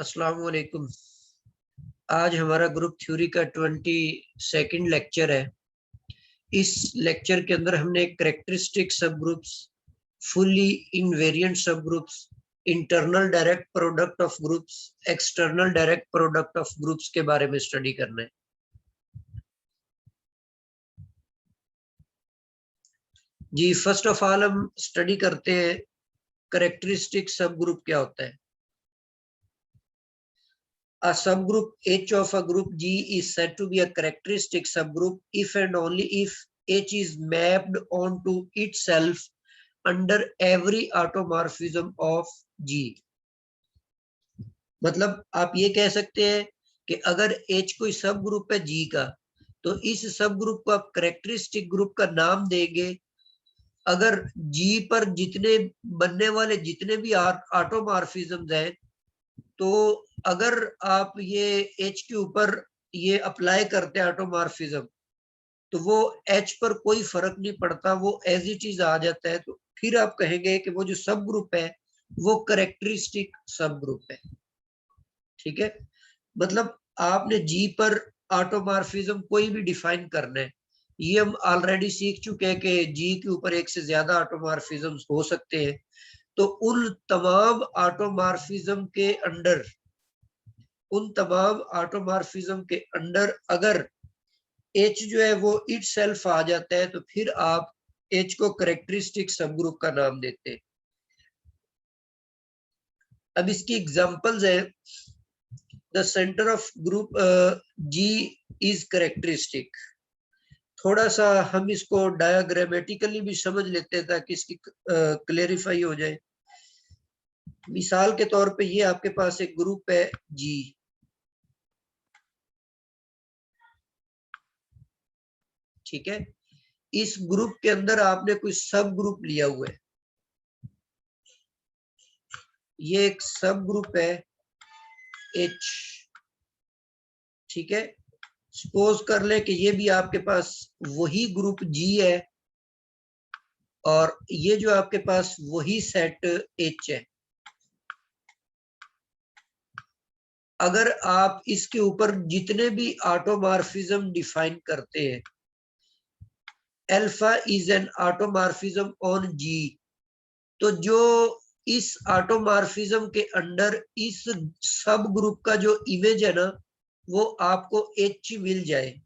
अस्सलाम वालेकुम। आज हमारा ग्रुप थ्योरी का 22nd लेक्चर है। इस लेक्चर के अंदर हमने कैरेक्टरिस्टिक सब ग्रुप्स, फुली इनवेरिएंट सब groups, internal direct product of groups, external direct product of groups के बारे में स्टडी करना है। जी, फर्स्ट ऑफ ऑल हम स्टडी करते हैं कैरेक्टरिस्टिक सब ग्रुप क्या होता है। A subgroup H of a group G is said to be a characteristic subgroup if and only if H is mapped onto itself under every automorphism of G। मतलब आप ये कह सकते हैं कि अगर H कोई सब ग्रुप है G का, तो इस सब ग्रुप को आप कैरेक्टरिस्टिक ग्रुप का नाम देंगे अगर G पर जितने बनने वाले जितने भी ऑटोमॉर्फिज्म्स हैं। तो अगर आप ये H के ऊपर ये अप्लाई करते हैं ऑटोमॉर्फिज्म, तो वो H पर कोई फर्क नहीं पड़ता, वो एज इट इज आ जाता है। तो फिर आप कहेंगे कि वो जो सब ग्रुप है वो कैरेक्टरिस्टिक सब ग्रुप है। ठीक है, मतलब आपने G पर ऑटोमॉर्फिज्म कोई भी डिफाइन करना है। ये हम ऑलरेडी सीख चुके हैं कि G के ऊपर एक से ज्यादा ऑटोमॉर्फिज्म्स हो सकते हैं। तो उन तमाम ऑटोमॉर्फिज्म के अंडर अगर H जो है वो इट सेल्फ आ जाता है, तो फिर आप H को कैरेक्टरिस्टिक सब ग्रुप का नाम देते हैं। अब इसकी एग्जांपल्स है। The centre of group G is characteristic. थोड़ा सा हम इसको डायग्रामेटिकली भी समझ लेते हैं ताकि इसकी क्लेरिफाई हो जाए। मिसाल के तौर पे ये आपके पास एक ग्रुप है G। ठीक है, इस ग्रुप के अंदर आपने कोई सब ग्रुप लिया हुआ है। ये एक सब ग्रुप है H। ठीक है, सपोज कर ले कि ये भी आपके पास वही ग्रुप G है और ये जो आपके पास वही सेट H है। अगर आप इसके ऊपर जितने भी ऑटोमॉर्फिज्म डिफाइन करते हैं, alpha is an automorphism on G, तो जो इस ऑटोमॉर्फिज्म के अंडर इस सब ग्रुप का जो इमेज है ना, वो आपको H मिल जाए,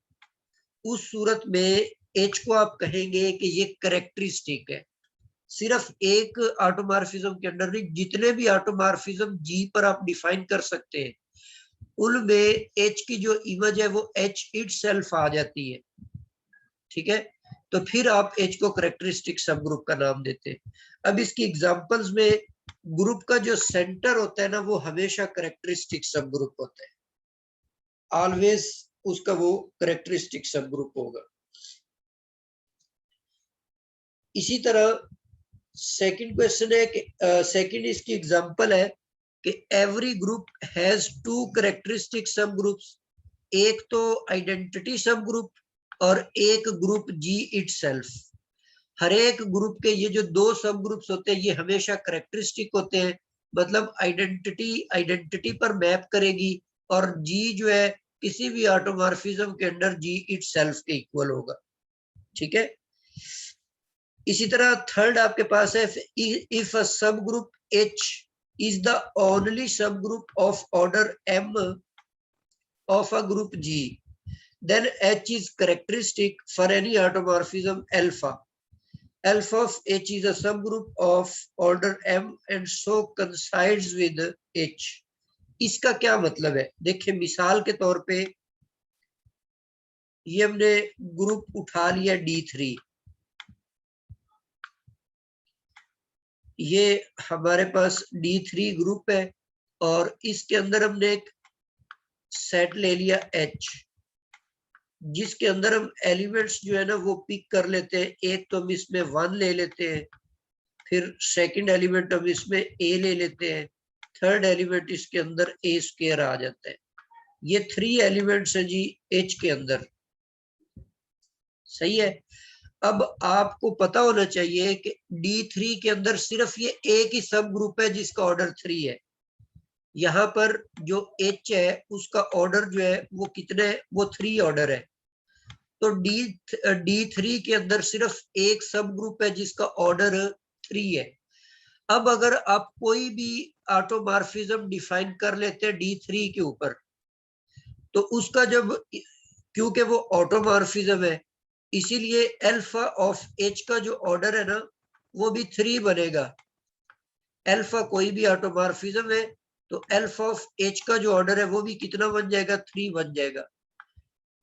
उस सूरत में H को आप कहेंगे कि ये कैरेक्टरिस्टिक है। सिर्फ एक ऑटोमॉर्फिज्म के अंडर नहीं, जितने भी ऑटोमॉर्फिज्म G पर आप डिफाइन कर सकते हैं, उनमें H की जो इमेज है वो H इटसेल्फ आ जाती है। ठीक है, तो फिर आप H को कैरेक्टरिस्टिक सब ग्रुप का नाम देते हैं। अब इसकी एग्जांपल्स में ग्रुप का जो सेंटर होता है ना, वो हमेशा कैरेक्टरिस्टिक सब ग्रुप होता है। ऑलवेज उसका वो कैरेक्टरिस्टिक सब ग्रुप होगा। इसी तरह सेकंड क्वेश्चन है कि सेकंड इसकी एग्जांपल है कि every group has two characteristic subgroups. एक तो आइडेंटिटी सब ग्रुप और एक ग्रुप G इटसेल्फ। हर एक ग्रुप के ये जो दो सब ग्रुप्स होते हैं ये हमेशा कैरेक्टरिस्टिक होते हैं, मतलब आइडेंटिटी पर मैप करेगी और G जो है किसी भी ऑटोमॉर्फिज्म के अंडर G इटसेल्फ के इक्वल होगा। ठीक है, इसी तरह थर्ड आपके पास है, इफ अ सब group H is the only subgroup of order M of a group G, then H is characteristic for any automorphism alpha. Alpha of H is a subgroup of order M and so coincides with H. इसका क्या मतलब है? देखिए, मिसाल के तौर पे ये हमने ग्रुप उठा लिया D3। ये हमारे पास D3 ग्रुप है और इसके अंदर हमने एक सेट ले लिया H, जिसके अंदर हम एलिमेंट्स जो है ना वो पिक कर लेते हैं। एक तो हम इसमें 1 ले लेते हैं, फिर सेकंड एलिमेंट हम इसमें A ले लेते हैं, थर्ड एलिमेंट इसके अंदर A स्क्वायर आ जाता है। ये 3 एलिमेंट्स है जी H के अंदर। सही है, अब आपको पता होना चाहिए कि D3 के अंदर सिर्फ ये एक ही सब ग्रुप है जिसका ऑर्डर 3 है। यहाँ पर जो H है उसका ऑर्डर जो है वो कितने, वो 3 ऑर्डर है। तो D3 के अंदर सिर्फ एक सब ग्रुप है जिसका ऑर्डर 3 है। अब अगर आप कोई भी ऑटोमॉर्फिज्म डिफाइन कर लेते हैं D3 के ऊपर, तो उसका जब, क्योंकि वो ऑटोमॉर्फिज्म है, इसीलिए अल्फा ऑफ H का जो ऑर्डर है ना वो भी 3 बनेगा। अल्फा कोई भी ऑटोमॉर्फिज्म है तो अल्फा ऑफ H का जो ऑर्डर है वो भी कितना बन जाएगा, 3 बन जाएगा।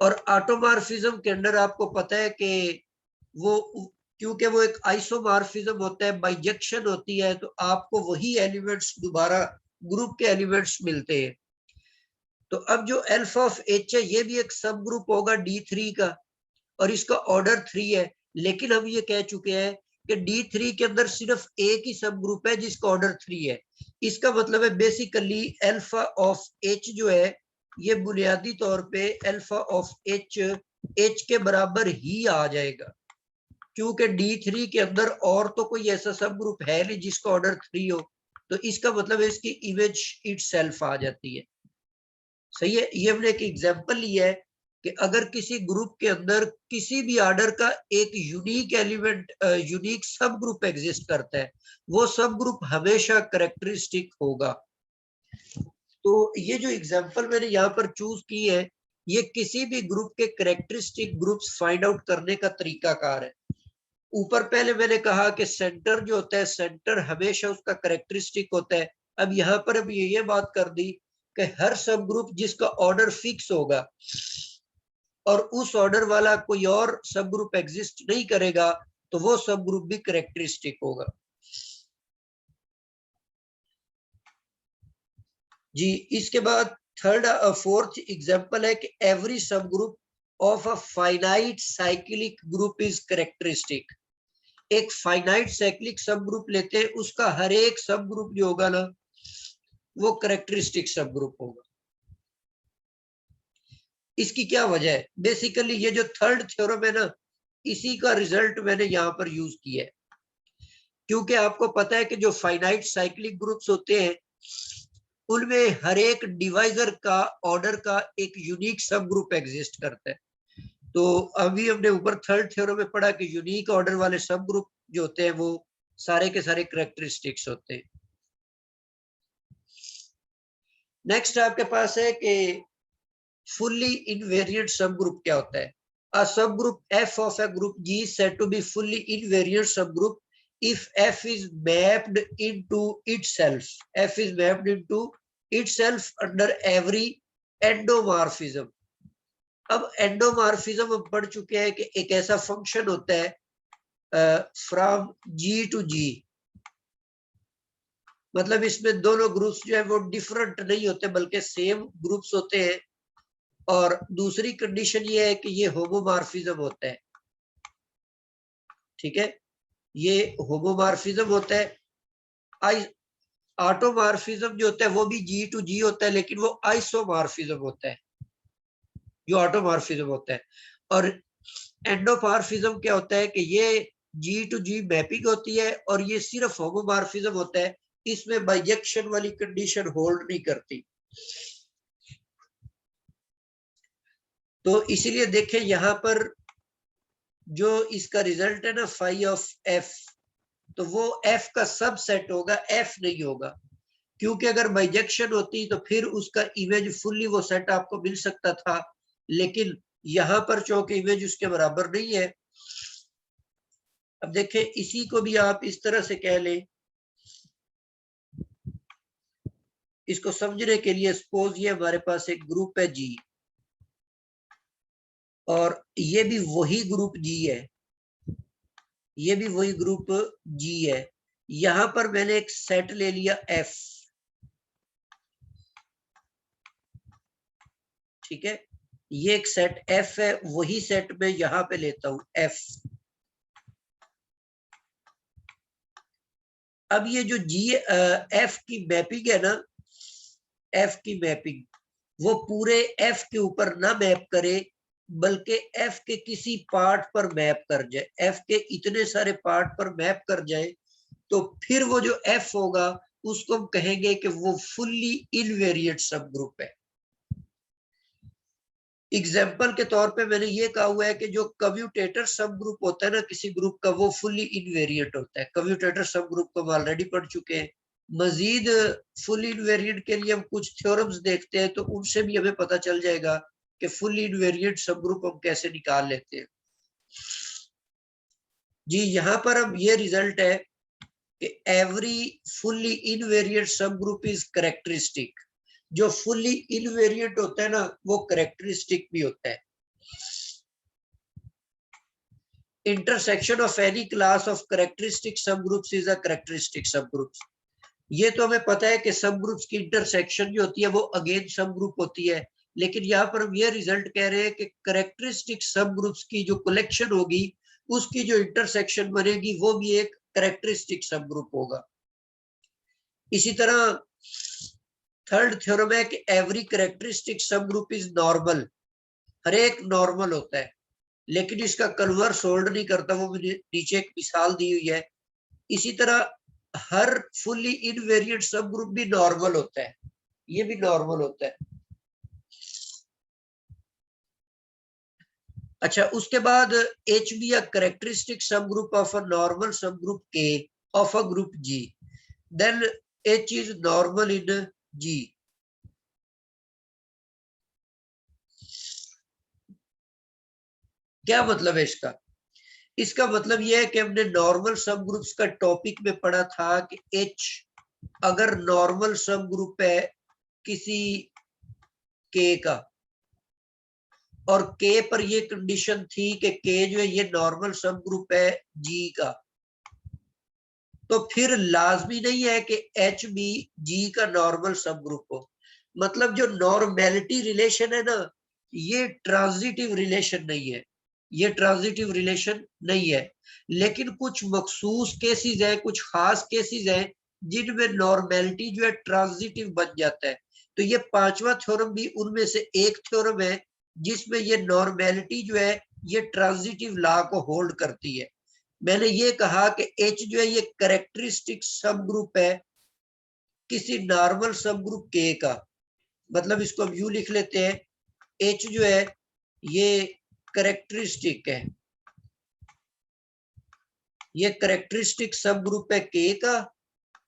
और ऑटोमॉर्फिज्म के अंदर आपको पता है कि वो, क्योंकि वो एक आइसोमॉर्फिज्म होता है, बाइजेक्शन होती है, तो आपको वही एलिमेंट्स दोबारा ग्रुप के एलिमेंट्स मिलते हैं। तो अब जो अल्फा ऑफ H है ये भी एक सब ग्रुप होगा D3 का, और इसका ऑर्डर 3 है। लेकिन हम ये कह चुके हैं कि D3 के अंदर सिर्फ एक ही सब ग्रुप है जिसका ऑर्डर 3 है। इसका मतलब है बेसिकली अल्फा ऑफ H जो है ये बुनियादी तौर पे अल्फा ऑफ H के बराबर ही आ जाएगा, क्योंकि D3 के अंदर और तो कोई ऐसा सब ग्रुप है नहीं जिसका ऑर्डर 3 हो। तो इसका मतलब है इसकी इमेज इटसेल्फ आ जाती है। सही है। ये हमने एक एग्जांपल लिया है कि अगर किसी ग्रुप के अंदर किसी भी ऑर्डर का एक यूनिक एलिमेंट, यूनिक सब ग्रुप एग्जिस्ट करता है, वो सब ग्रुप हमेशा कैरेक्टरिस्टिक होगा। तो ये जो एग्जांपल मैंने यहाँ पर चूज की है, ये किसी भी ग्रुप के कैरेक्टरिस्टिक ग्रुप्स फाइंड आउट करने का तरीकाकार है। ऊपर पहले मैंने कहा कि सेंटर जो होता है, सेंटर हमेशा उसका कैरेक्टरिस्टिक होता है। अब यहाँ पर अब ये बात कर दी कि हर सब ग्रुप जिसका ऑर्डर फिक्स होगा और उस ऑर्डर वाला कोई और सब ग्रुप एग्जिस्ट नहीं करेगा, तो वो सब ग्रुप भी कैरेक्टरिस्टिक होगा। जी, इसके बाद फोर्थ एग्जांपल है कि एवरी सब group of a finite cyclic group is characteristic. एक फाइनाइट साइक्लिक सब ग्रुप लेते हैं, उसका हर एक सब ग्रुप जो होगा ना वो कैरेक्टरिस्टिक सब ग्रुप होगा। इसकी क्या वजह है? बेसिकली ये जो थर्ड थ्योरम है ना, इसी का रिजल्ट मैंने यहाँ पर यूज किया है, क्योंकि आपको पता है कि जो फाइनाइट साइक्लिक ग्रुप्स होते हैं उनमें हर एक डिवाइजर का ऑर्डर का एक यूनिक सब ग्रुप एग्जिस्ट करता है। तो अभी हमने ऊपर थर्ड थ्योरम में पढ़ा कि यूनिक ऑर्डर वाले सब ग्रुप जो होते हैं वो सारे के सारे कैरेक्टरिस्टिक्स होते हैं। नेक्स्ट आपके पास है कि फुल्ली इनवेरिएंट सब ग्रुप क्या होता है? A subgroup F of a group G is said to be fully invariant subgroup if F is mapped into itself. F is mapped into itself under every endomorphism. अब एंडोमॉर्फिज्म हम पढ़ चुके हैं कि एक ऐसा फंक्शन होता है फ्रॉम G to G, मतलब इसमें दोनों ग्रुप्स जो है वो डिफरेंट नहीं होते बल्कि सेम ग्रुप्स होते हैं। और दूसरी कंडीशन ये है कि ये होमोमॉर्फिज्म होता है। ठीक है, ये होमोमॉर्फिज्म होता है। ऑटोमॉर्फिज्म जो होता है वो भी G to G होता है, लेकिन वो आइसोमॉर्फिज्म होता है जो ऑटोमॉर्फिज्म होता है। और एंडोमॉर्फिज्म क्या होता है कि ये G to G मैपिंग होती है और ये सिर्फ होमोमॉर्फिज्म होता है, इसमें बाइजेक्शन वाली कंडीशन होल्ड नहीं करती। तो इसीलिए देखें यहाँ पर जो इसका रिजल्ट है ना फाई ऑफ F, तो वो F का सबसेट होगा, F नहीं होगा, क्योंकि अगर बाइजेक्शन होती तो फिर उसका इमेज फुल्ली वो सेट आपको मिल सकता था, लेकिन यहाँ पर चूंकि इमेज उसके बराबर नहीं है। अब देखें, इसी को भी आप इस तरह से कह लें, इसको समझने के लिए सपोज ये हमारे पास एक ग्रुप है G और ये भी वही ग्रुप G है, ये भी वही ग्रुप G है। यहां पर मैंने एक सेट ले लिया F, ठीक है, ये एक सेट F है, वही सेट में यहां पे लेता हूं F। अब ये जो F की मैपिंग है ना, F की मैपिंग वो पूरे F के ऊपर ना मैप करे बल्कि F के किसी पार्ट पर मैप कर जाए, F के इतने सारे पार्ट पर मैप कर जाए, तो फिर वो जो F होगा उसको हम कहेंगे कि वो फुल्ली इनवेरिएंट सब ग्रुप है। एग्जाम्पल के तौर पे मैंने ये कहा हुआ है कि जो कम्यूटेटर सब ग्रुप होता है ना किसी ग्रुप का, वो फुल्ली इनवेरिएंट होता है। कम्यूटेटर सब ग्रुप को हम ऑलरेडी पढ़ चुके हैं। मजीद फुल इनवेरिएंट के लिए हम कुछ थ्योरम्स देखते हैं, तो उनसे भी हमें पता चल जाएगा कि फुल इनवेरिएंट सब ग्रुप हम कैसे निकाल लेते हैं। जी यहाँ पर अब ये रिजल्ट है कि एवरी फुल्ली इनवेरिएंट सब ग्रुप इज कैरेक्टरिस्टिक। जो फुल्ली इनवेरिएंट होता है ना, वो कैरेक्टरिस्टिक भी होता है। Intersection of any class of characteristic सब ग्रुप्स इज अ कैरेक्टरिस्टिक सब ग्रुप्स। ये तो हमें पता है कि सब ग्रुप्स की इंटरसेक्शन जो होती है वो अगेन सब ग्रुप होती है, लेकिन यहाँ पर हम ये रिजल्ट कह रहे हैं कि कैरेक्टरिस्टिक सब ग्रुप्स की जो कलेक्शन होगी, उसकी जो इंटरसेक्शन बनेगी, वो भी एक कैरेक्टरिस्टिक सब ग्रुप होगा। इसी तरह थर्ड थ्योरम है कि एवरी कैरेक्टरिस्टिक सब ग्रुप इज नॉर्मल। हर एक नॉर्मल होता है, लेकिन इसका कन्वर्स होल्ड नहीं करता। वो नीचे एक मिसाल दी हुई है। इसी तरह हर फुल्ली इनवेरिएंट सब ग्रुप भी नॉर्मल होता है, ये भी नॉर्मल होता है। अच्छा, उसके बाद H be a characteristic subgroup of a normal subgroup के of a group G, then H is normal in G. क्या मतलब है इसका? इसका मतलब यह है कि हमने नॉर्मल सब ग्रुप्स का टॉपिक में पढ़ा था कि एच अगर नॉर्मल सब ग्रुप है किसी के का, और के पर ये कंडीशन थी कि के जो है ये नॉर्मल सब ग्रुप है जी का, तो फिर लाजमी नहीं है कि एच बी जी का नॉर्मल सब ग्रुप हो। मतलब जो नॉर्मेलिटी रिलेशन है ना, ये ट्रांजिटिव रिलेशन नहीं है, ये ट्रांजिटिव रिलेशन नहीं है। लेकिन कुछ मखसूस केसेस है, कुछ खास केसेस है जिनमें नॉर्मेलिटी जो है ट्रांजिटिव बन जाता है। तो ये पांचवा थ्योरम भी उनमें से एक थ्योरम है जिसमें ये नॉर्मेलिटी जो है ये ट्रांजिटिव लॉ को होल्ड करती है। मैंने ये कहा कि एच जो है ये कैरेक्टरिस्टिक सब ग्रुप है किसी नॉर्मल सब ग्रुप के का। मतलब इसको हम यूं लिख लेते हैं, एच जो है ये कैरेक्टरिस्टिक है, ये कैरेक्टरिस्टिक सब ग्रुप है के का,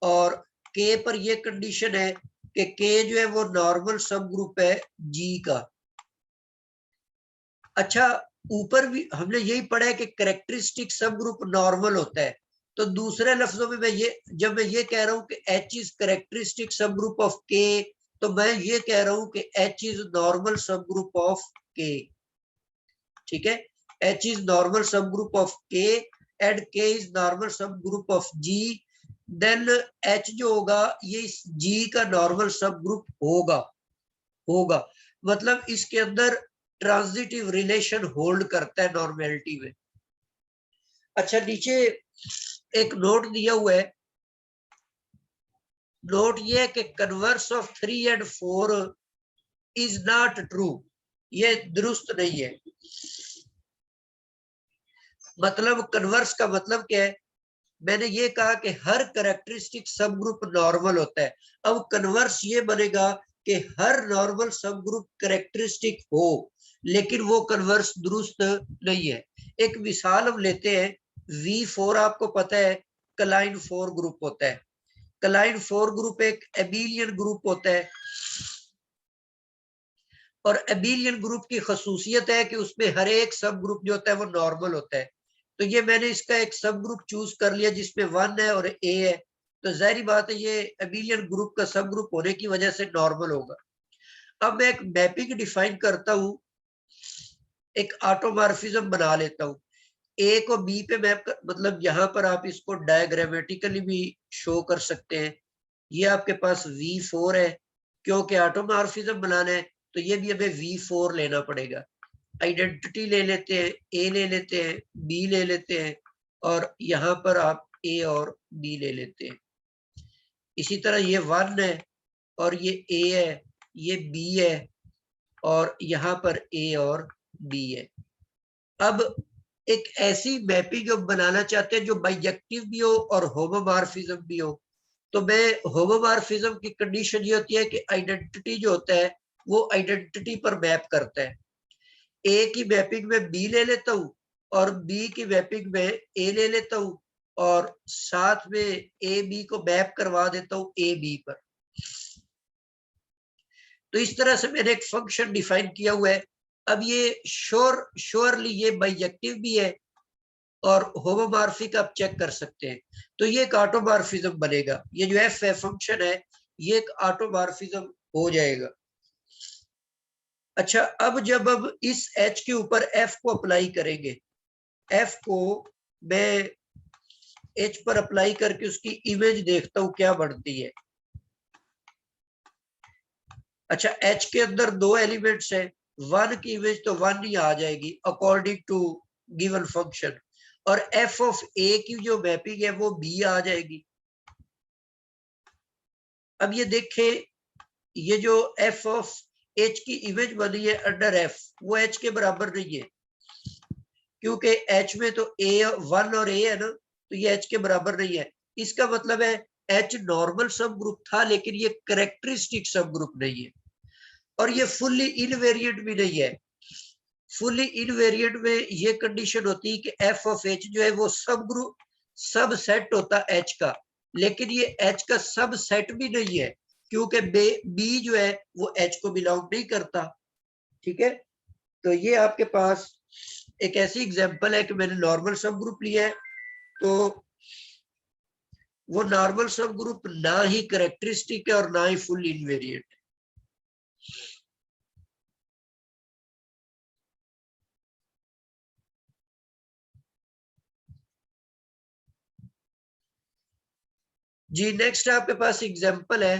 और के पर ये कंडीशन है कि के जो है वो नॉर्मल सब ग्रुप है जी का। अच्छा, ऊपर भी हमने यही पढ़ा है कि कैरेक्टरिस्टिक सब ग्रुप नॉर्मल होता है। तो दूसरे लफ्जों में मैं ये, जब मैं ये कह रहा हूं कि H is characteristic subgroup of K, तो मैं ये कह रहा हूं कि H is normal subgroup of K. ठीक है, H is normal subgroup of K and K is normal subgroup of G. Then H जो होगा ये इस जी का नॉर्मल सब ग्रुप होगा होगा मतलब इसके अंदर ट्रांजिटिव रिलेशन होल्ड करता है नॉर्मेलिटी में। अच्छा, नीचे एक नोट दिया हुआ है। नोट ये है कि converse of 3 and 4 is not true, ये दुरुस्त नहीं है। मतलब कन्वर्स का मतलब क्या है? मैंने ये कहा कि हर कैरेक्टरिस्टिक सब ग्रुप नॉर्मल होता है। अब कन्वर्स ये बनेगा कि हर नॉर्मल सब ग्रुप कैरेक्टरिस्टिक हो, लेकिन वो कन्वर्स दुरुस्त नहीं है। एक मिसाल हम लेते हैं, V4 आपको पता है क्लाइन 4 ग्रुप होता है। क्लाइन 4 ग्रुप एक एबिलियन ग्रुप होता है, और एबिलियन ग्रुप की खसूसियत है कि उसमें हर एक सब ग्रुप जो होता है वो नॉर्मल होता है। तो ये मैंने इसका एक सब ग्रुप चूज कर लिया जिसमें 1 है और ए है, तो जाहिर बात है ये एबिलियन ग्रुप का सब ग्रुप होने की वजह से नॉर्मल होगा। अब मैं एक मैपिंग डिफाइन करता हूं, एक ऑटोमॉर्फिज्म बना लेता हूं। ए को बी पे मैप कर, मतलब यहाँ पर आप इसको डायग्रामेटिकली भी शो कर सकते हैं। ये आपके पास V4 है, क्योंकि ऑटोमॉर्फिज्म बनाना है तो ये भी हमें V4 लेना पड़ेगा। आइडेंटिटी ले लेते हैं, ए ले लेते हैं, बी ले लेते हैं, और यहाँ पर आप ए और बी ले लेते हैं। इसी तरह ये 1 है और ये ए है, ये बी है, और यहाँ पर ए और बी है। अब एक ऐसी मैपिंग हम बनाना चाहते हैं जो बाइजेक्टिव भी हो और होमोमॉर्फिज्म भी हो। तो मैं होमोमॉर्फिज्म की कंडीशन ये होती है कि आइडेंटिटी जो होता है वो आइडेंटिटी पर मैप करता है। ए की मैपिंग में बी ले लेता हूं और बी की मैपिंग में ए ले लेता हूं और साथ में ए बी को मैप करवा देता हूं ए बी पर। तो इस तरह से मैंने एक फंक्शन डिफाइन किया हुआ है। अब ये श्योरली ये बाइजेक्टिव भी है और होमोमॉर्फिक आप चेक कर सकते हैं। तो ये एक ऑटोमॉर्फिज्म बनेगा। ये जो एफ है फंक्शन है ये एक ऑटोमॉर्फिज्म हो जाएगा। अच्छा, अब जब अब इस एच के ऊपर एफ को अप्लाई करेंगे, एफ को मैं एच पर अप्लाई करके उसकी इमेज देखता हूं क्या बनती है। अच्छा, एच के अंदर दो एलिमेंट्स है, वन की इमेज तो वन ही आ जाएगी अकॉर्डिंग टू गिवन फंक्शन, और एफ ऑफ ए की जो मैपिंग है वो बी आ जाएगी। अब ये देखें, ये जो एफ ऑफ एच की इमेज बनी है अंडर एफ, वो एच के बराबर नहीं है, क्योंकि एच में तो ए वन और ए है ना, तो ये एच के बराबर नहीं है। इसका मतलब है एच नॉर्मल सब ग्रुप था लेकिन ये करेक्टरिस्टिक सब ग्रुप नहीं है, और ये फुल्ली इनवेरिएंट भी नहीं है। फुल्ली इनवेरिएंट में ये कंडीशन होती है कि एफ ऑफ एच जो है वो सब ग्रुप सब सेट होता एच का, लेकिन ये एच का सब सेट भी नहीं है क्योंकि बी जो है वो एच को बिलोंग नहीं करता। ठीक है, तो ये आपके पास एक ऐसी एग्जांपल है कि मैंने नॉर्मल सब ग्रुप लिया है, तो वो नॉर्मल सब ग्रुप ना ही करेक्टरिस्टिक है और ना ही फुल इनवेरिएंट है। जी नेक्स्ट आपके पास एग्जांपल है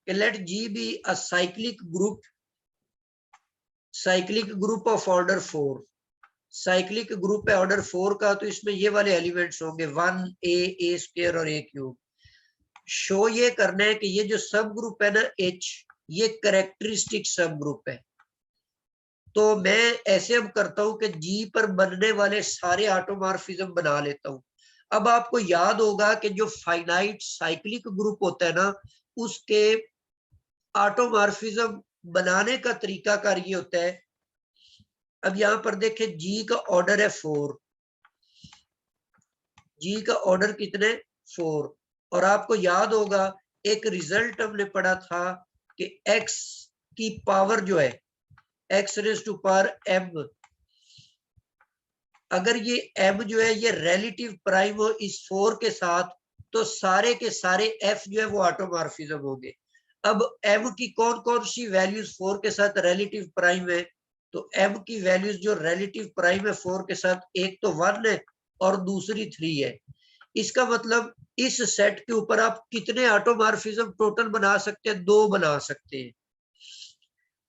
कि let G be a cyclic group of order 4। Cyclic group है ऑर्डर 4 का, तो इसमें ये वाले एलिमेंट्स होंगे 1 ए स्क्वायर और ए क्यूब। शो ये करना है कि ये जो सब ग्रुप है ना एच, ये करेक्टरिस्टिक सब ग्रुप है। तो मैं ऐसे अब करता हूं कि जी पर बनने वाले सारे ऑटोमॉर्फिज्म बना लेता हूं। अब आपको याद होगा कि जो फाइनाइट साइक्लिक ग्रुप होता है ना, उसके ऑटोमॉर्फिज्म बनाने का तरीकाकार ये होता है। अब यहां पर देखें, जी का ऑर्डर है 4, जी का ऑर्डर कितने 4, और आपको याद होगा एक रिजल्ट हमने पढ़ा था कि x की पावर जो है x raise to power m, अगर ये m जो है ये रिलेटिव प्राइम हो इस 4 के साथ, तो सारे के सारे f जो है वो ऑटोमॉर्फिज्म होंगे। अब m की कौन कौन सी वैल्यूज 4 के साथ रिलेटिव प्राइम है, तो m की वैल्यूज जो रिलेटिव प्राइम है 4 के साथ, एक तो 1 है और दूसरी 3 है। इसका मतलब इस सेट के ऊपर आप कितने ऑटोमॉर्फिज्म टोटल बना सकते हैं, 2 बना सकते हैं।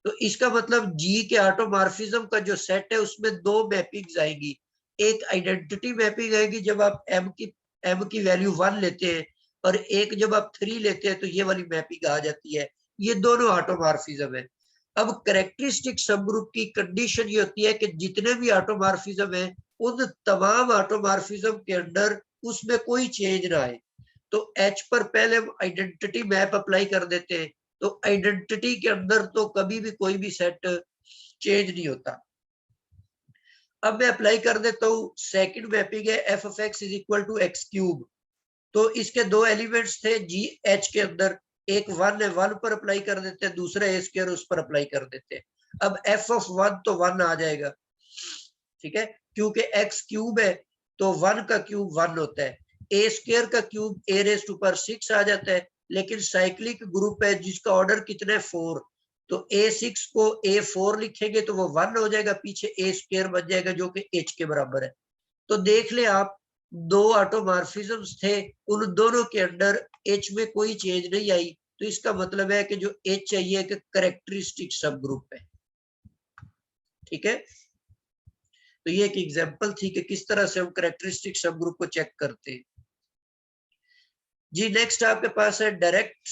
तो इसका मतलब जी के ऑटोमॉर्फिज्म का जो सेट है उसमें 2 मैपिंग्स आएगी। एक आइडेंटिटी मैपिंग आएगी जब आप m की वैल्यू 1 लेते हैं, और एक जब आप 3 लेते हैं तो ये वाली मैपिंग आ जाती है। ये दोनों ऑटोमॉर्फिज्म है। अब करेक्टरिस्टिक सब ग्रुप की कंडीशन ये होती है कि जितने भी ऑटोमॉर्फिज्म है उन तमाम ऑटोमॉर्फिज्म के अंदर उसमें कोई चेंज ना आए। तो एच पर पहले हम आइडेंटिटी मैप अप्लाई कर देते हैं, तो आइडेंटिटी के अंदर तो कभी भी कोई भी सेट चेंज नहीं होता। अब मैं अप्लाई कर देता हूं सेकंड मैपिंग है F of X is equal to X cube. तो इसके दो एलिमेंट्स थे जी एच के अंदर, एक 1 है, 1 पर अप्लाई कर देते हैं, दूसरा ए स्क्वायर उस पर अप्लाई कर देते हैं। अब एफ ऑफ 1 तो 1 आ जाएगा, ठीक है, क्योंकि एक्स क्यूब है तो 1 का क्यूब 1 होता है। ए स्क्वायर का cube A raise to power 6 आ जाता है, लेकिन साइक्लिक ग्रुप है जिसका ऑर्डर कितना है 4, तो a6 को a4 लिखेंगे तो वो 1 हो जाएगा, पीछे a स्क्वायर बन जाएगा जो कि h के बराबर है। तो देख ले आप, दो ऑटोमॉर्फिज्म्स थे, उन दोनों के अंदर h में कोई चेंज नहीं आई, तो इसका मतलब है कि जो h है ये एक करेक्टरिस्टिक सब ग्रुप है। ठीक है, तो ये एक एग्जांपल थी कि किस तरह से हम करेक्टरिस्टिक सब ग्रुप को चेक करते हैं। जी नेक्स्ट आपके पास है डायरेक्ट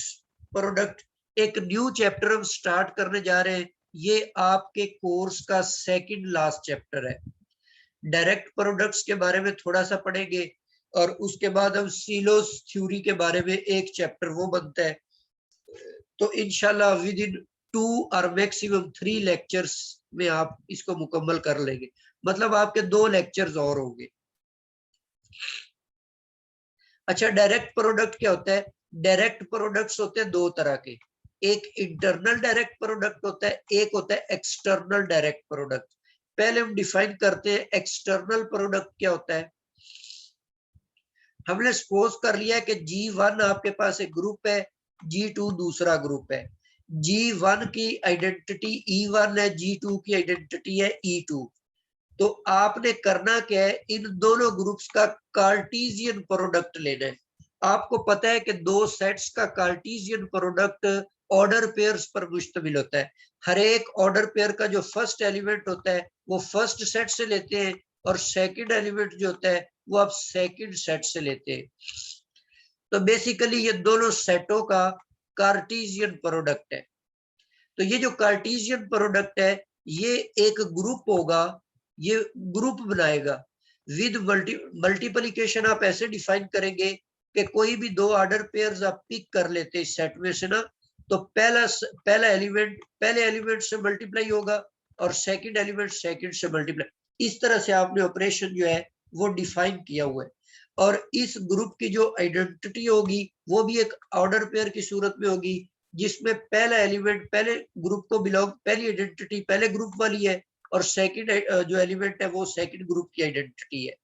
प्रोडक्ट। एक न्यू चैप्टर हम स्टार्ट करने जा रहे हैं, ये आपके कोर्स का सेकंड लास्ट चैप्टर है। डायरेक्ट प्रोडक्ट्स के बारे में थोड़ा सा पढ़ेंगे, और उसके बाद हम सीलोस थ्योरी के बारे में एक चैप्टर वो बनता है। तो इंशाल्लाह विद इन 2 और मैक्सिमम 3 लेक्चर्स में आप इसको मुकम्मल कर लेंगे, मतलब आपके 2 लेक्चर्स और होंगे। अच्छा, डायरेक्ट प्रोडक्ट क्या होता है? डायरेक्ट प्रोडक्ट्स होते हैं 2 तरह के, एक इंटरनल डायरेक्ट प्रोडक्ट होता है, एक होता है एक्सटर्नल डायरेक्ट प्रोडक्ट। पहले हम डिफाइन करते हैं एक्सटर्नल प्रोडक्ट क्या होता है। हमने सपोज कर लिया कि G1 आपके पास एक ग्रुप है, G2 दूसरा ग्रुप है। G1 की आइडेंटिटी E1 है, G2 की आइडेंटिटी है E2। तो आपने करना क्या है, इन दोनों ग्रुप्स का कार्टेशियन प्रोडक्ट लेना है। आपको पता है कि 2 सेट्स का कार्टेशियन प्रोडक्ट ऑर्डर पेयर्स पर मुश्तमिल होता है। हर एक ऑर्डर पेयर का जो फर्स्ट एलिमेंट होता है वो फर्स्ट सेट से लेते हैं, और सेकंड एलिमेंट जो होता है वो आप सेकंड सेट से लेते हैं। तो बेसिकली ये दोनों सेटों का कार्टेशियन प्रोडक्ट है। तो ये जो कार्टेशियन प्रोडक्ट है ये एक ग्रुप होगा, ये ग्रुप बनाएगा विद मल्टीप्लिकेशन। आप ऐसे डिफाइन करेंगे कि कोई भी 2 ऑर्डर पेयर्स आप पिक कर लेते इस सेट में से ना, तो पहला एलिमेंट पहले एलिमेंट से मल्टीप्लाई होगा और सेकंड एलिमेंट सेकंड से मल्टीप्लाई। इस तरह से आपने ऑपरेशन जो है वो डिफाइन किया हुआ है। और इस ग्रुप की जो आइडेंटिटी होगी वो भी एक ऑर्डर पेयर की सूरत में होगी, जिसमें पहला एलिमेंट पहले ग्रुप को बिलोंग, पहली आइडेंटिटी पहले ग्रुप वाली है, और सेकंड जो एलिमेंट है वो सेकंड ग्रुप की आइडेंटिटी है।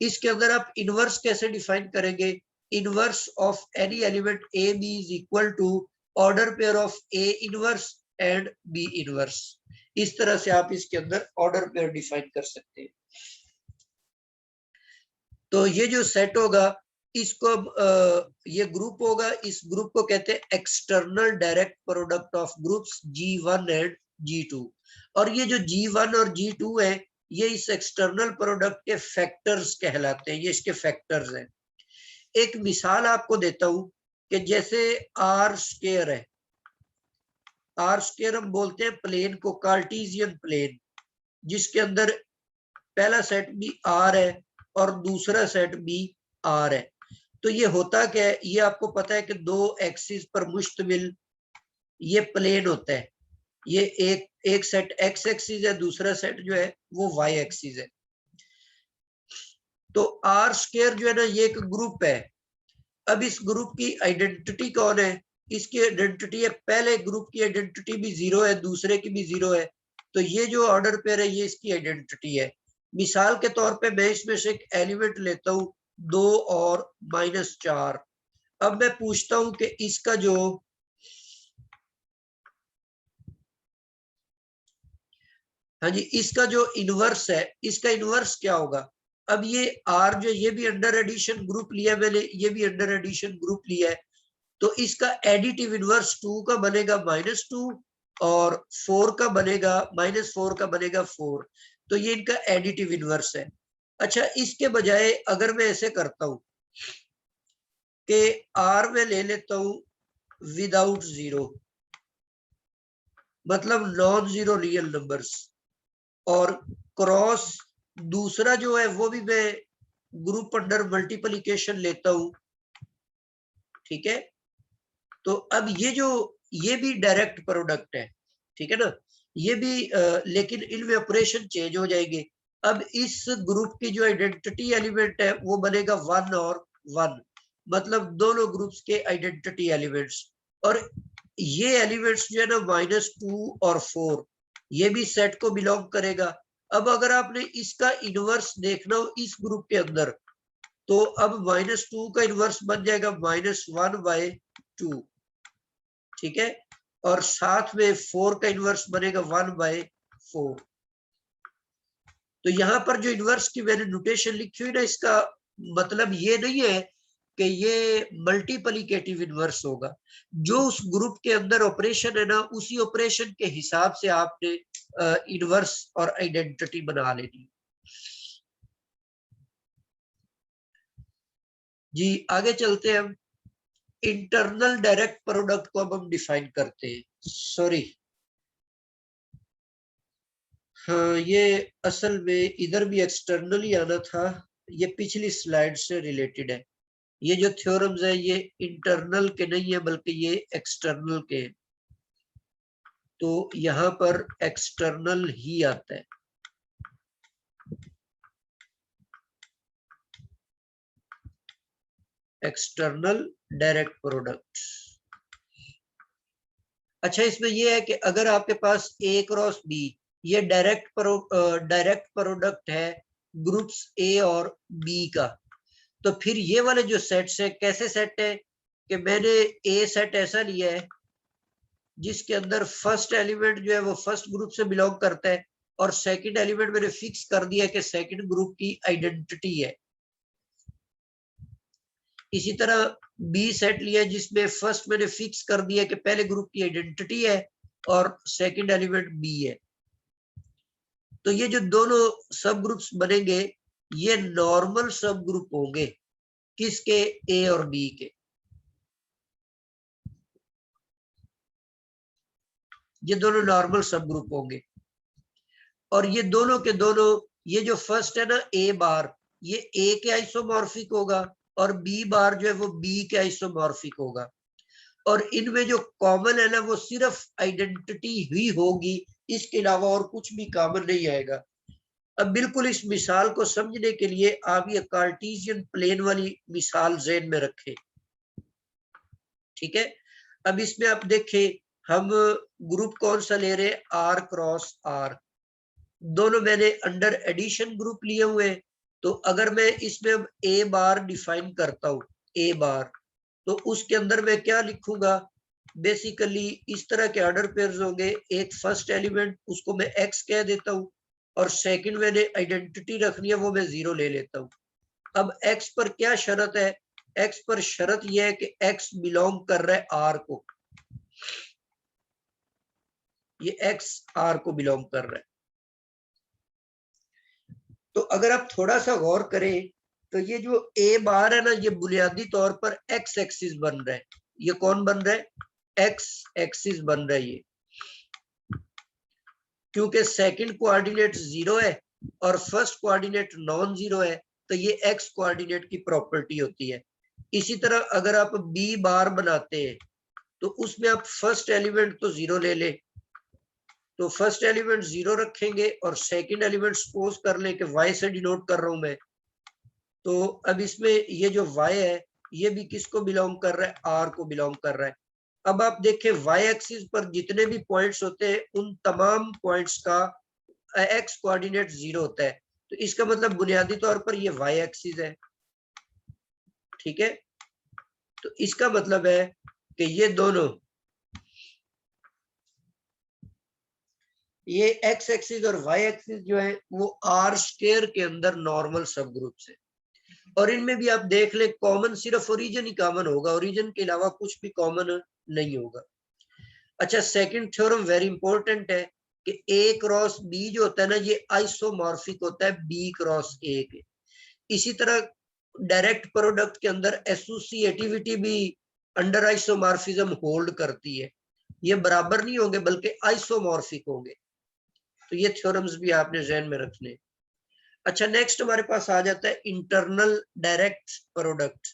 इसके अंदर आप इनवर्स कैसे डिफाइन करेंगे? Inverse of any element A B is equal to order pair of A inverse and B inverse. इस तरह से आप इसके अंदर ऑर्डर पेयर डिफाइन कर सकते हैं। तो ये जो सेट होगा इसको ये ग्रुप होगा, इस ग्रुप को कहते हैं external direct product of groups G1 and G2। और ये जो G1 और G2 है ये इस एक्सटर्नल प्रोडक्ट के फैक्टर्स कहलाते हैं, ये इसके फैक्टर्स हैं। एक मिसाल आपको देता हूं कि जैसे आर स्क्वायर है, आर स्क्वायर हम बोलते हैं प्लेन को, कार्टेशियन प्लेन, जिसके अंदर पहला सेट भी आर है और दूसरा सेट भी आर है। तो ये होता क्या है, ये आपको पता है कि 2 एक्सिस पर मुश्तमिल ये प्लेन होता है। ये एक सेट एक्स एक्सिस है, दूसरा सेट जो है वो वाई एक्सिस है। तो आर स्क्वायर जो है ना ये एक ग्रुप है। अब इस ग्रुप की आइडेंटिटी कौन है? इसकी आइडेंटिटी है, पहले ग्रुप की आइडेंटिटी भी 0 है, दूसरे की भी 0 है। तो ये जो ऑर्डर पेयर है ये इसकी आइडेंटिटी है। मिसाल के तौर पे मैं इसमें से एक एलिमेंट लेता हूं 2 और -4। अब मैं पूछता हूं कि इसका जो हाँ जी, इसका जो इनवर्स है, इसका इनवर्स क्या होगा? अब ये आर जो ये भी अंडर एडिशन ग्रुप लिया मैंने, ये भी अंडर एडिशन ग्रुप लिया है। तो इसका एडिटिव इनवर्स 2 का बनेगा -2 और 4 का बनेगा -4 का बनेगा 4। तो ये इनका एडिटिव इनवर्स है। अच्छा, इसके बजाय अगर मैं ऐसे करता हूं कि आर में ले लेता हूं विदाउट 0, मतलब नॉन जीरो रियल नंबर्स, और क्रॉस दूसरा जो है वो भी मैं ग्रुप अंडर मल्टीप्लिकेशन लेता हूं, ठीक है। तो अब ये भी डायरेक्ट प्रोडक्ट है, ठीक है ना, ये भी लेकिन इनमें ऑपरेशन चेंज हो जाएंगे। अब इस ग्रुप की जो आइडेंटिटी एलिमेंट है वो बनेगा 1 और 1, मतलब दोनों ग्रुप्स के आइडेंटिटी एलिमेंट्स। और ये एलिमेंट्स जो है ना -2 और 4 ये भी सेट को बिलोंग करेगा। अब अगर आपने इसका इनवर्स देखना हो इस ग्रुप के अंदर, तो अब -2 का इनवर्स बन जाएगा -1/2, ठीक है, और साथ में 4 का इनवर्स बनेगा 1/4। तो यहाँ पर जो इनवर्स की मैंने नोटेशन लिखी हुई ना, इसका मतलब ये नहीं है कि ये मल्टीप्लिकेटिव इनवर्स होगा। जो उस ग्रुप के अंदर ऑपरेशन है ना उसी ऑपरेशन के हिसाब से आपने इनवर्स और आइडेंटिटी बना लेनी। जी आगे चलते हैं हम। इंटरनल डायरेक्ट प्रोडक्ट को अब हम डिफाइन करते हैं। सॉरी, हाँ ये असल में इधर भी एक्सटर्नल ही आना था, ये पिछली स्लाइड से रिलेटेड है। ये जो थ्योरम्स है ये इंटरनल के नहीं है बल्कि ये एक्सटर्नल के हैं, तो यहां पर एक्सटर्नल ही आता है। External direct products. अच्छा, इसमें ये है कि अगर आपके पास ए क्रॉस बी ये डायरेक्ट प्रोडक्ट है ग्रुप्स ए और बी का, तो फिर ये वाले जो सेट्स है कैसे सेट है कि मैंने ए सेट ऐसा लिया है जिसके अंदर फर्स्ट एलिमेंट जो है वो फर्स्ट ग्रुप से बिलोंग करता है और सेकंड एलिमेंट मैंने फिक्स कर दिया कि सेकंड ग्रुप की आइडेंटिटी है। इसी तरह बी सेट लिया जिसमें फर्स्ट मैंने फिक्स कर दिया कि पहले ग्रुप की आइडेंटिटी है और सेकंड एलिमेंट बी है। तो ये जो दोनों सब ग्रुप्स बनेंगे ये नॉर्मल सब ग्रुप होंगे, किसके? ए और बी के। ये दोनों नॉर्मल सब ग्रुप होंगे और ये दोनों के दोनों, ये जो फर्स्ट है ना ए बार, ये ए के आइसोमॉर्फिक होगा और बी बार जो है वो बी के आइसोमॉर्फिक होगा। और इनमें जो कॉमन है ना वो सिर्फ आइडेंटिटी ही होगी, इसके अलावा और कुछ भी कॉमन नहीं आएगा। अब बिल्कुल इस मिसाल को समझने के लिए आप ये कार्टेशियन प्लेन वाली मिसाल ज़हन में रखें, ठीक है। अब इसमें आप देखें हम ग्रुप कौन सा ले रहे हैं, आर क्रॉस आर। दोनों मैंने अंडर एडिशन ग्रुप लिए हुए हैं। तो अगर मैं इसमें अब ए बार डिफाइन करता हूं, ए बार, तो उसके अंदर मैं क्या लिखूंगा? बेसिकली इस तरह के ऑर्डर पेयर्स होंगे। एक फर्स्ट एलिमेंट उसको मैं एक्स कह देता हूं और सेकंड मैंने आइडेंटिटी रखनी है वो मैं 0 ले लेता हूं। अब एक्स पर क्या शर्त है? एक्स पर शर्त यह है कि एक्स बिलोंग कर रहा है आर को, ये एक्स आर को बिलोंग कर रहा है। तो अगर आप थोड़ा सा गौर करें तो ये जो ए बार है ना ये बुनियादी तौर पर एक्स एक्सिस बन रहा है। ये कौन बन रहा है? एक्स एक्सिस बन रहा है ये, क्योंकि सेकंड कोऑर्डिनेट 0 है और फर्स्ट कोऑर्डिनेट नॉन जीरो है, तो ये एक्स कोऑर्डिनेट की प्रॉपर्टी होती है। इसी तरह अगर आप बी बार बनाते हैं तो उसमें आप फर्स्ट एलिमेंट तो 0 ले ले, तो फर्स्ट एलिमेंट 0 रखेंगे और सेकंड एलिमेंट सपोज कर लें कि y से डिनोट कर रहा हूं मैं, तो अब इसमें ये जो y है ये भी किसको बिलोंग कर रहा है? r को बिलोंग कर रहा है। अब आप देखें y एक्सिस पर जितने भी पॉइंट्स होते हैं उन तमाम पॉइंट्स का x कोऑर्डिनेट 0 होता है, तो इसका मतलब बुनियादी तौर पर ये y एक्सिस है, ठीक है। तो इसका मतलब है कि ये दोनों, ये एक्स एक्सिस और वाई एक्सिस जो है वो आर स्क्वायर के अंदर नॉर्मल सब ग्रुप है। और इनमें भी आप देख ले कॉमन सिर्फ ओरिजिन ही कॉमन होगा, ओरिजिन के अलावा कुछ भी कॉमन नहीं होगा। अच्छा, सेकंड थ्योरम वेरी इंपॉर्टेंट है कि ए क्रॉस बी जो होता है ना ये आइसोमॉर्फिक होता है बी क्रॉस ए के। इसी तरह डायरेक्ट प्रोडक्ट के अंदर एसोसिएटिविटी भी अंडर आइसोमॉर्फिज्म होल्ड करती है। ये बराबर नहीं होंगे बल्कि आइसोमॉर्फिक होंगे। तो ये थ्योरम्स भी आपने ज़हन में रखने। अच्छा, नेक्स्ट हमारे पास आ जाता है internal direct product.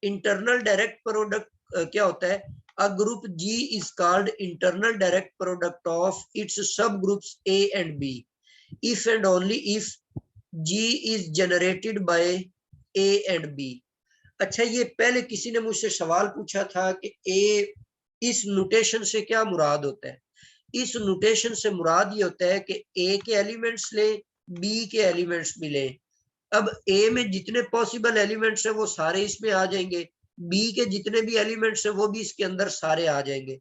Internal direct product क्या होता है? A group G is called internal direct product of its subgroups A and B if and only if G is generated by A and B. अच्छा, ये पहले किसी ने मुझसे सवाल पूछा था कि ए, इस नोटेशन से क्या मुराद होता है? इस नोटेशन से मुराद ये होता है कि ए के एलिमेंट्स ले, बी के एलिमेंट्स भी ले। अब ए में जितने पॉसिबल एलिमेंट्स है वो सारे इसमें आ जाएंगे, बी के जितने भी एलिमेंट्स है वो भी इसके अंदर सारे आ जाएंगे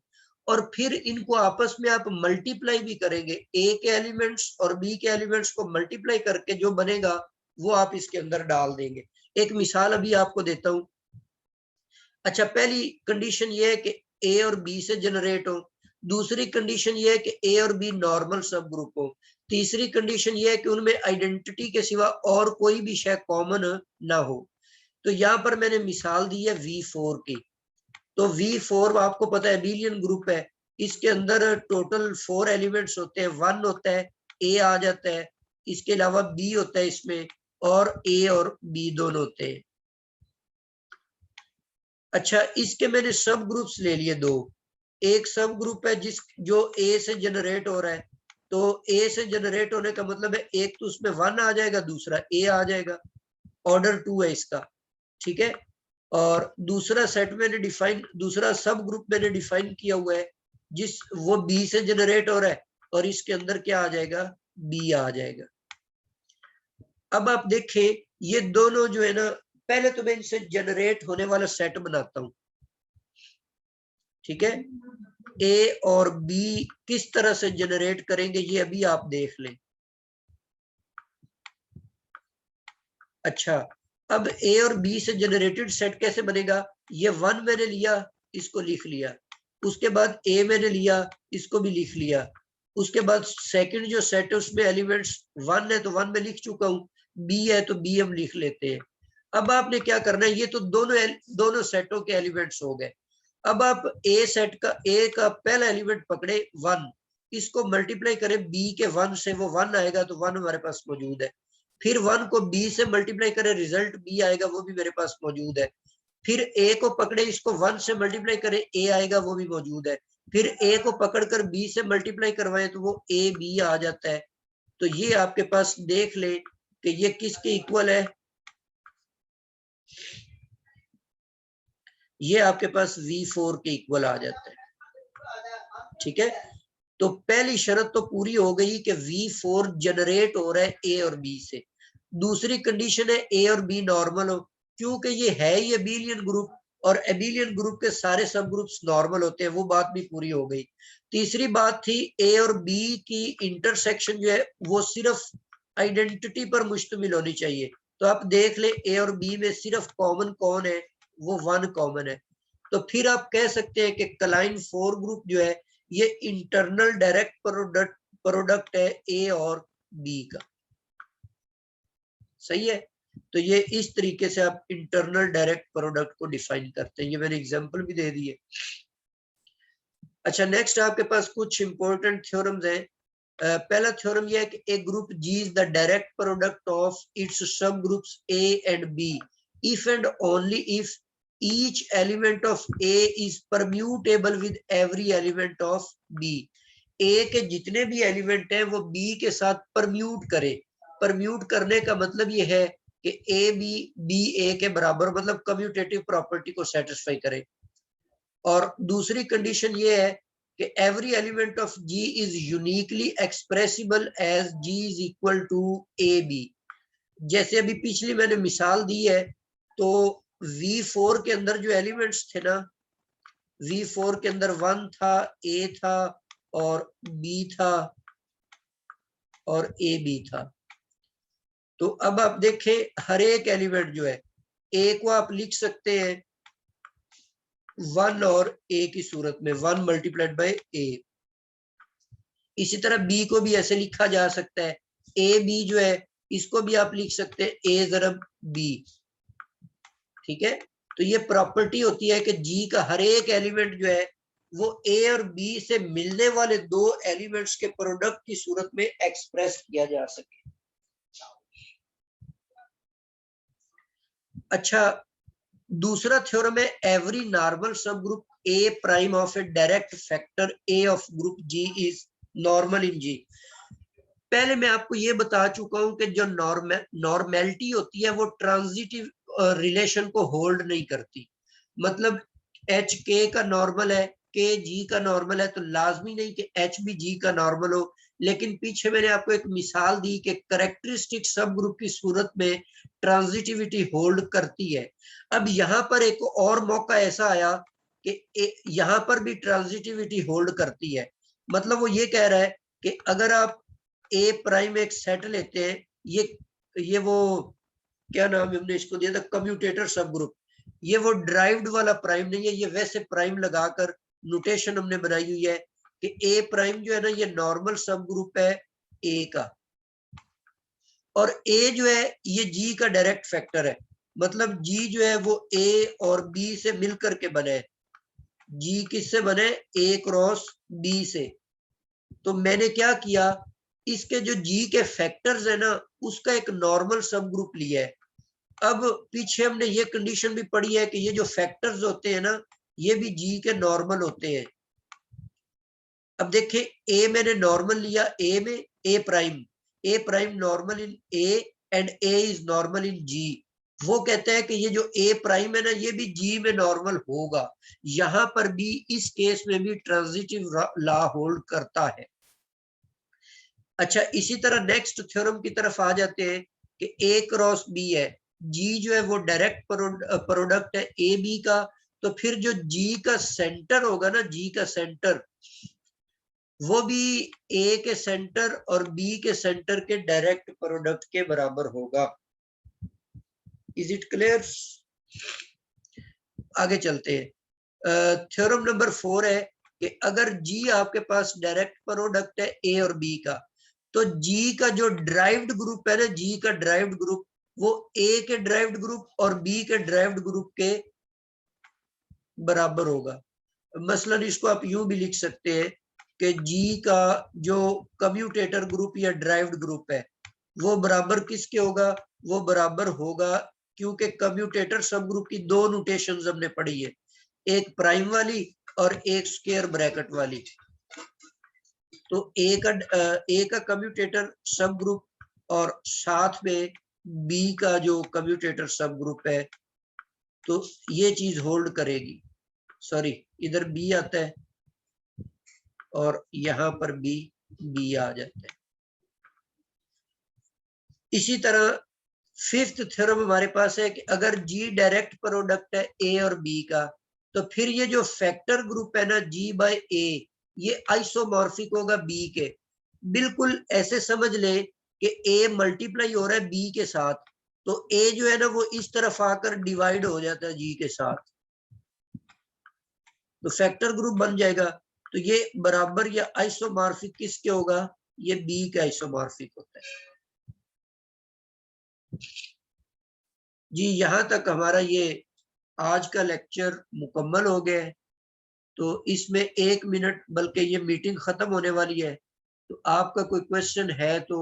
और फिर इनको आपस में आप मल्टीप्लाई भी करेंगे। ए के एलिमेंट्स और बी के एलिमेंट्स को मल्टीप्लाई करके जो बनेगा वो आप इसके अंदर डाल देंगे। एक मिसाल अभी आपको देता हूं। अच्छा, पहली कंडीशन ये है कि ए और बी से जनरेट हो। दूसरी कंडीशन ये है कि ए और बी नॉर्मल सब ग्रुप हो। तीसरी कंडीशन ये है कि उनमें आइडेंटिटी के सिवा और कोई भी शय कॉमन ना हो। तो यहाँ पर मैंने मिसाल दी है V4 की। तो V4 आपको पता है एबिलियन ग्रुप है, इसके अंदर टोटल 4 एलिमेंट्स होते हैं। 1 होता है, ए आ जाता है, इसके अलावा बी होता है इसमें और ए और बी दोनों होते हैं। अच्छा, इसके मैंने सब ग्रुप्स ले लिए दो। एक सब ग्रुप है जो ए से जनरेट हो रहा है, तो ए से जनरेट होने का मतलब है एक तो उसमें 1 आ जाएगा, दूसरा ए आ जाएगा, ऑर्डर 2 है इसका, ठीक है। और दूसरा सेट मैंने डिफाइन, दूसरा सब ग्रुप मैंने डिफाइन किया हुआ है जिस वो बी से जनरेट हो रहा है, और इसके अंदर क्या आ जाएगा, बी आ जाएगा। अब आप देखें ये दोनों जो है ना, पहले तो मैं इनसे जनरेट होने वाला सेट बनाता हूं, ठीक है। ए और बी किस तरह से जनरेट करेंगे ये अभी आप देख लें। अच्छा, अब ए और बी से जनरेटेड सेट कैसे बनेगा, ये 1 मैंने लिया, इसको लिख लिया, उसके बाद ए मैंने लिया, इसको भी लिख लिया, उसके बाद सेकंड जो सेट है उसमें एलिमेंट्स 1 है तो 1 में लिख चुका हूं, बी है तो बी हम लिख लेते हैं। अब आपने क्या करना है, ये तो दोनों सेटों के एलिमेंट्स हो गए। अब आप ए का पहला एलिमेंट पकड़े 1, इसको मल्टीप्लाई करें बी के 1 से, वो 1 आएगा तो 1 हमारे पास मौजूद है। फिर 1 को बी से मल्टीप्लाई करें, रिजल्ट बी आएगा, वो भी मेरे पास मौजूद है। फिर ए को पकड़े, इसको 1 से मल्टीप्लाई करें, ए आएगा, वो भी मौजूद है। फिर ए को पकड़कर बी से मल्टीप्लाई करवाएं तो वो ए बी आ जाता है। तो ये आपके पास देख ले कि ये किसके इक्वल है, ये आपके पास V4 के इक्वल आ जाता है, ठीक है। तो पहली शर्त तो पूरी हो गई कि V4 जनरेट हो रहा है ए और बी से। दूसरी कंडीशन है ए और बी नॉर्मल हो, क्योंकि ये है ही एबिलियन ग्रुप और एबिलियन ग्रुप के सारे सब ग्रुप्स नॉर्मल होते हैं, वो बात भी पूरी हो गई। तीसरी बात थी ए और बी की इंटरसेक्शन जो है वो सिर्फ आइडेंटिटी पर मुश्तमिल होनी चाहिए। तो आप देख ले ए और बी में सिर्फ कॉमन कौन है, वो 1 कॉमन है। तो फिर आप कह सकते हैं कि क्लाइन 4 ग्रुप जो है ये इंटरनल डायरेक्ट प्रोडक्ट है ए और बी का, सही है। तो ये इस तरीके से आप इंटरनल डायरेक्ट प्रोडक्ट को डिफाइन करते हैं, ये मैंने एग्जांपल भी दे दी है। अच्छा, नेक्स्ट आपके पास कुछ इंपॉर्टेंट थ्योरम्स हैं। पहला थ्योरम ये है कि a group G is the direct product of its subgroups A and B if and only if each element of A is permutable with every element of B. A के जितने भी element हैं वो B के साथ permute करे। Permute करने का मतलब ये है कि A B A के बराबर, मतलब कम्यूटेटिव प्रॉपर्टी को सेटिस्फाई करे। और दूसरी कंडीशन ये है कि every element of G is uniquely expressible as G is equal to AB। जैसे अभी पिछली मैंने मिसाल दी है, तो V4 के अंदर जो एलिमेंट्स थे ना, V4 के अंदर 1 था, A था और B था और AB था। तो अब आप देखें हर एक एलिमेंट जो है, A को आप लिख सकते हैं 1 और A की सूरत में, 1 मल्टीप्लाइड बाय A। इसी तरह B को भी ऐसे लिखा जा सकता है, AB जो है इसको भी आप लिख सकते हैं A ज़रब B, ठीक है। तो ये प्रॉपर्टी होती है कि जी का हर एक एलिमेंट जो है वो ए और बी से मिलने वाले दो एलिमेंट्स के प्रोडक्ट की सूरत में एक्सप्रेस किया जा सके। अच्छा, दूसरा थ्योरम है every normal subgroup A prime of A direct factor A of group G is normal in G. पहले मैं आपको ये बता चुका हूं कि जो नॉर्मेलिटी होती है वो ट्रांजिटिव रिलेशन को होल्ड नहीं करती। मतलब एच के का नॉर्मल है, के जी का नॉर्मल है, तो लाजमी नहीं कि एच भी जी का नॉर्मल हो। लेकिन पीछे मैंने आपको एक मिसाल दी कि कैरेक्टरिस्टिक सब ग्रुप की सूरत में ट्रांजिटिविटी होल्ड करती है। अब यहाँ पर एक और मौका ऐसा आया कि यहाँ पर भी ट्रांजिटिविटी होल्ड करती है। मतलब वो ये कह रहा है कि अगर आप ए प्राइम एक सेट लेते हैं, ये वो क्या नाम है हमने इसको दिया था, कम्यूटेटर सब ग्रुप, ये वो ड्राइव्ड वाला प्राइम नहीं है, ये वैसे प्राइम लगाकर नोटेशन हमने बनाई हुई है कि ए प्राइम जो है ना ये नॉर्मल सब ग्रुप है ए का, और ए जो है ये जी का डायरेक्ट फैक्टर है। मतलब जी जो है वो ए और बी से मिलकर के बने, जी किससे बने, ए क्रॉस बी से। तो मैंने क्या किया इसके जो जी के फैक्टर्स है ना, उसका एक नॉर्मल सब ग्रुप लिया है। अब पीछे हमने ये कंडीशन भी पढ़ी है कि ये जो फैक्टर्स होते हैं ना, ये भी जी के नॉर्मल होते हैं। अब देखें, ए मैंने नॉर्मल लिया ए में, A prime normal in A and A is normal in G. वो कहता है कि ये जो ए प्राइम है ना, ये भी जी में नॉर्मल होगा। यहां पर भी इस केस में भी ट्रांजिटिव लॉ होल्ड करता है। अच्छा, इसी तरह नेक्स्ट थ्योरम की तरफ आ जाते हैं कि ए क्रॉस बी है। जी जो है वो डायरेक्ट प्रोडक्ट है ए बी का, तो फिर जो जी का सेंटर होगा ना, जी का सेंटर वो भी ए के सेंटर और बी के सेंटर के डायरेक्ट प्रोडक्ट के बराबर होगा। Is it clear? आगे चलते हैं। थ्योरम नंबर 4 है कि अगर जी आपके पास डायरेक्ट प्रोडक्ट है ए और बी का, तो जी का जो ड्राइव्ड ग्रुप है ना, जी का ड्राइव्ड ग्रुप वो ए के ड्राइव्ड ग्रुप और बी के ड्राइव्ड ग्रुप के बराबर होगा। मसलन इसको आप यूं भी लिख सकते हैं कि जी का जो कम्यूटेटर ग्रुप या ड्राइव्ड ग्रुप है वो बराबर किसके होगा? वो बराबर होगा, क्योंकि कम्यूटेटर सब ग्रुप की दो नोटेशंस हमने पढ़ी है, एक प्राइम वाली और एक स्क्वायर ब्रैकेट वाली। तो ए का कम्यूटेटर सब ग्रुप और साथ में बी का जो कम्यूटेटर सब ग्रुप है, तो ये चीज होल्ड करेगी। सॉरी, इधर बी आता है और यहां पर बी आ जाता है। इसी तरह फिफ्थ थ्योरम हमारे पास है कि अगर जी डायरेक्ट प्रोडक्ट है ए और बी का, तो फिर ये जो फैक्टर ग्रुप है ना जी बाय ए, ये आइसोमॉर्फिक होगा बी के। बिल्कुल ऐसे समझ ले कि ए मल्टीप्लाई हो रहा है बी के साथ, तो ए जो है ना वो इस तरफ आकर डिवाइड हो जाता है जी के साथ, तो फैक्टर ग्रुप बन जाएगा। तो ये बराबर या आइसोमॉर्फिक किसके होगा? ये बी का आइसोमॉर्फिक होता है। जी, यहां तक हमारा ये आज का लेक्चर मुकम्मल हो गया है। तो इसमें 1 मिनट, बल्कि ये मीटिंग खत्म होने वाली है, तो आपका कोई क्वेश्चन है तो